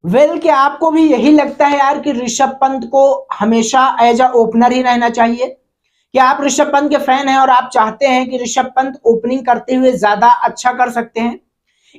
क्या आपको भी यही लगता है यार कि ऋषभ पंत को हमेशा एज अ ओपनर ही रहना चाहिए? क्या आप ऋषभ पंत के फैन हैं और आप चाहते हैं कि ऋषभ पंत ओपनिंग करते हुए ज्यादा अच्छा कर सकते हैं?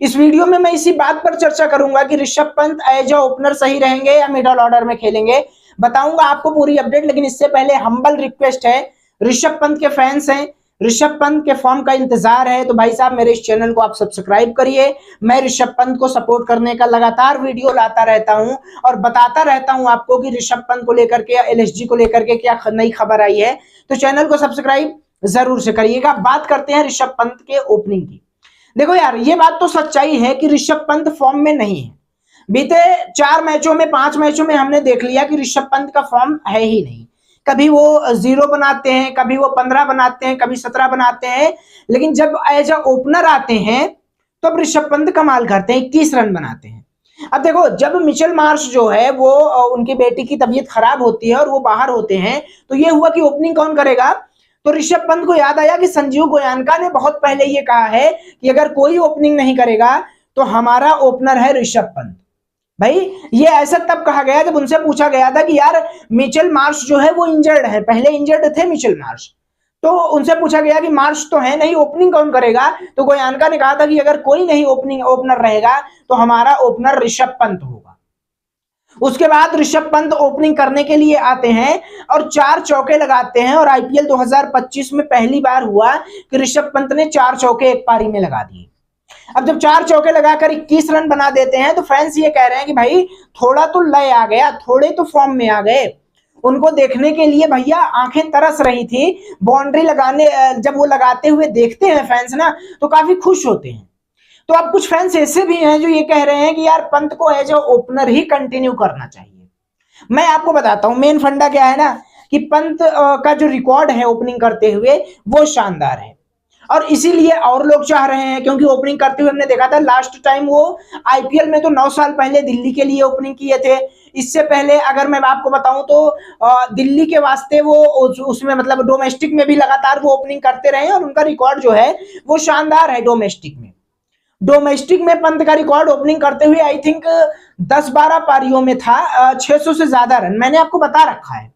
इस वीडियो में मैं इसी बात पर चर्चा करूंगा कि Rishabh Pant as a opener सही रहेंगे या मिडल ऑर्डर में खेलेंगे। बताऊंगा आपको पूरी अपडेट, लेकिन इससे पहले हम्बल रिक्वेस्ट है, ऋषभ पंत के फैंस हैं, ऋषभ पंत के फॉर्म का इंतजार है, तो भाई साहब मेरे इस चैनल को आप सब्सक्राइब करिए। मैं ऋषभ पंत को सपोर्ट करने का लगातार वीडियो लाता रहता हूं और बताता रहता हूं आपको कि ऋषभ पंत को लेकर के या एलएसजी को लेकर के क्या नई खबर आई है। तो चैनल को सब्सक्राइब जरूर से करिएगा। बात करते हैं ऋषभ पंत के ओपनिंग की। देखो यार, ये बात तो सच्चाई है कि ऋषभ पंत फॉर्म में नहीं है। बीते 4 मैचों में 5 मैचों में हमने देख लिया कि ऋषभ पंत का फॉर्म है ही नहीं। कभी वो 0 बनाते हैं, कभी वो 15 बनाते हैं, कभी 17 बनाते हैं, लेकिन जब एज अ ओपनर आते हैं तो अब ऋषभ पंत कमाल करते हैं, 21 रन बनाते हैं। अब देखो, जब मिचेल मार्श जो है वो उनकी बेटी की तबीयत खराब होती है और वो बाहर होते हैं, तो ये हुआ कि ओपनिंग कौन करेगा? तो ऋषभ पंत को याद आया कि संजीव गोयनका ने बहुत पहले ये कहा है कि अगर कोई ओपनिंग नहीं करेगा तो हमारा ओपनर है ऋषभ पंत। भाई ये ऐसा तब कहा गया जब उनसे पूछा गया था कि यार मिचेल मार्श जो है वो इंजर्ड है, पहले इंजर्ड थे मिचेल मार्श, तो उनसे पूछा गया कि मार्श तो है नहीं, ओपनिंग कौन करेगा? तो गोयनका ने कहा था कि अगर कोई नहीं ओपनिंग ओपनर रहेगा तो हमारा ओपनर ऋषभ पंत होगा। उसके बाद ऋषभ पंत ओपनिंग करने के लिए आते हैं और 4 चौके लगाते हैं, और आईपीएल 2025 में पहली बार हुआ कि ऋषभ पंत ने 4 चौके एक पारी में लगा दिए। अब जब 4 चौके लगाकर 21 रन बना देते हैं तो फैंस ये कह रहे हैं कि भाई थोड़ा तो लय आ गया, थोड़े तो फॉर्म में आ गए। उनको देखने के लिए भैया आंखें तरस रही थी। बाउंड्री लगाने जब वो लगाते हुए देखते हैं फैंस ना, तो काफी खुश होते हैं। तो अब कुछ फैंस ऐसे भी हैं जो ये कह रहे हैं कि यार पंत को एज ओपनर ही कंटिन्यू करना चाहिए। मैं आपको बताता हूं मेन फंडा क्या है ना, कि पंत का जो रिकॉर्ड है ओपनिंग करते हुए वो शानदार है, और इसीलिए और लोग चाह रहे हैं, क्योंकि ओपनिंग करते हुए हमने देखा था लास्ट टाइम वो आईपीएल में तो 9 साल पहले दिल्ली के लिए ओपनिंग किए थे। इससे पहले अगर मैं आपको बताऊं तो दिल्ली के वास्ते वो उसमें मतलब डोमेस्टिक में भी लगातार वो ओपनिंग करते रहे, और उनका रिकॉर्ड जो है वो शानदार है। डोमेस्टिक में पंत का रिकॉर्ड ओपनिंग करते हुए आई थिंक 10-12 पारियों में था, 600 से ज्यादा रन मैंने आपको बता रखा है।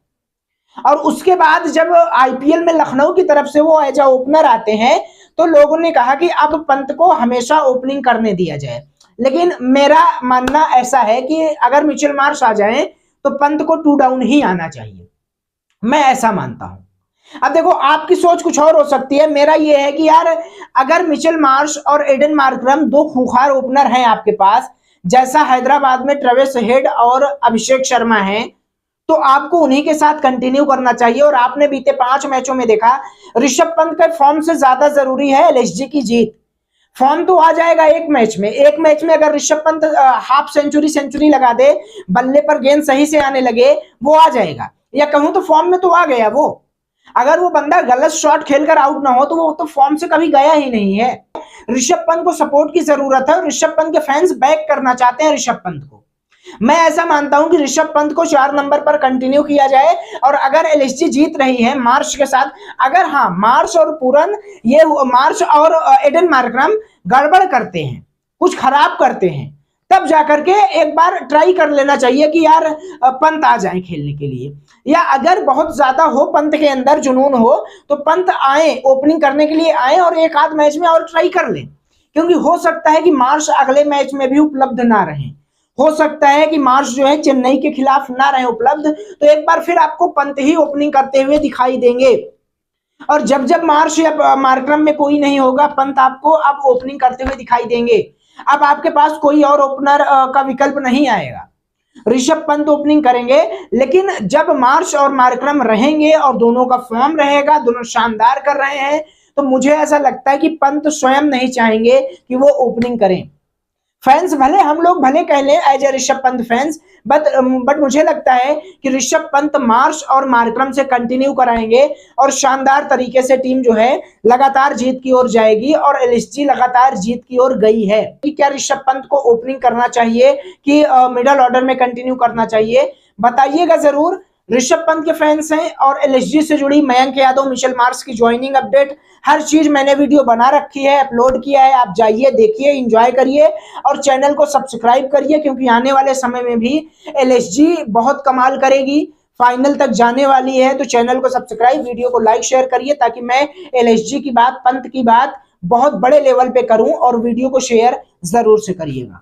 और उसके बाद जब आईपीएल में लखनऊ की तरफ से वो एज अ ओपनर आते हैं तो लोगों ने कहा कि अब पंत को हमेशा ओपनिंग करने दिया जाए, लेकिन मेरा मानना ऐसा है कि अगर मिचेल मार्श आ जाए तो पंत को 2 डाउन ही आना चाहिए, मैं ऐसा मानता हूं। अब देखो, आपकी सोच कुछ और हो सकती है, मेरा ये है कि यार अगर मिचेल मार्श और एडन मार्करम 2 खूंखार ओपनर हैं आपके पास, जैसा हैदराबाद में ट्रेविस हेड और अभिषेक शर्मा हैं, तो आपको उन्हीं के साथ कंटिन्यू करना चाहिए। और आपने बीते 5 मैचों में देखा ऋषभ पंत का फॉर्म से ज्यादा जरूरी है एलएसजी की जीत। फॉर्म तो आ जाएगा एक मैच में अगर ऋषभ पंत हाफ सेंचुरी लगा दे, बल्ले पर गेंद सही से आने लगे, वो आ जाएगा, या कहूं तो फॉर्म में तो आ गया वो। अगर वो बंदा गलत शॉट खेलकर आउट ना हो तो वो तो फॉर्म से कभी गया ही नहीं है। ऋषभ पंत को सपोर्ट की जरूरत है और ऋषभ पंत के फैंस बैक करना चाहते हैं ऋषभ पंत को। मैं ऐसा मानता हूं कि ऋषभ पंत को 4 नंबर पर कंटिन्यू किया जाए, और अगर एलएसजी जीत रही है मार्च के साथ, अगर हाँ मार्च और पूरन ये मार्च और एडन मार्करम गड़बड़ करते हैं, कुछ खराब करते हैं, तब जाकर के एक बार ट्राई कर लेना चाहिए कि यार पंत आ जाए खेलने के लिए। या अगर बहुत ज्यादा हो पंत के अंदर जुनून हो तो पंत आए, ओपनिंग करने के लिए आए और एक आध मैच में और ट्राई कर ले, क्योंकि हो सकता है कि मार्च अगले मैच में भी उपलब्ध ना रहे, हो सकता है कि मार्च जो है चेन्नई के खिलाफ ना रहे उपलब्ध, तो एक बार फिर आपको पंत ही ओपनिंग करते हुए दिखाई देंगे। और जब जब मार्च या मार्करम में कोई नहीं होगा, पंत आपको अब ओपनिंग करते हुए दिखाई देंगे। अब आपके पास कोई और ओपनर का विकल्प नहीं आएगा, ऋषभ पंत ओपनिंग करेंगे। लेकिन जब मार्च और मार्करम रहेंगे और दोनों का फॉर्म रहेगा, दोनों शानदार कर रहे हैं, तो मुझे ऐसा लगता है कि पंत स्वयं नहीं चाहेंगे कि वो ओपनिंग करें। फैंस भले, हम लोग भले कह लें as a Rishabh Pant fans, but मुझे लगता है कि ऋषभ पंत मार्च और मार्करम से कंटिन्यू कराएंगे और शानदार तरीके से टीम जो है लगातार जीत की ओर जाएगी, और एलएसजी लगातार जीत की ओर गई है। कि क्या ऋषभ पंत को ओपनिंग करना चाहिए कि मिडिल ऑर्डर में कंटिन्यू करना चाहिए, बताइएगा जरूर। ऋषभ पंत के फैंस हैं और एलएसजी से जुड़ी मयंक यादव, मिचेल मार्श की ज्वाइनिंग अपडेट, हर चीज मैंने वीडियो बना रखी है, अपलोड किया है। आप जाइए, देखिए, एंजॉय करिए और चैनल को सब्सक्राइब करिए, क्योंकि आने वाले समय में भी एलएसजी बहुत कमाल करेगी, फाइनल तक जाने वाली है। तो चैनल को सब्सक्राइब, वीडियो को लाइक शेयर करिए, ताकि मैं एलएसजी की बात, पंत की बात बहुत बड़े लेवल पे करूं, और वीडियो को शेयर जरूर से करिएगा।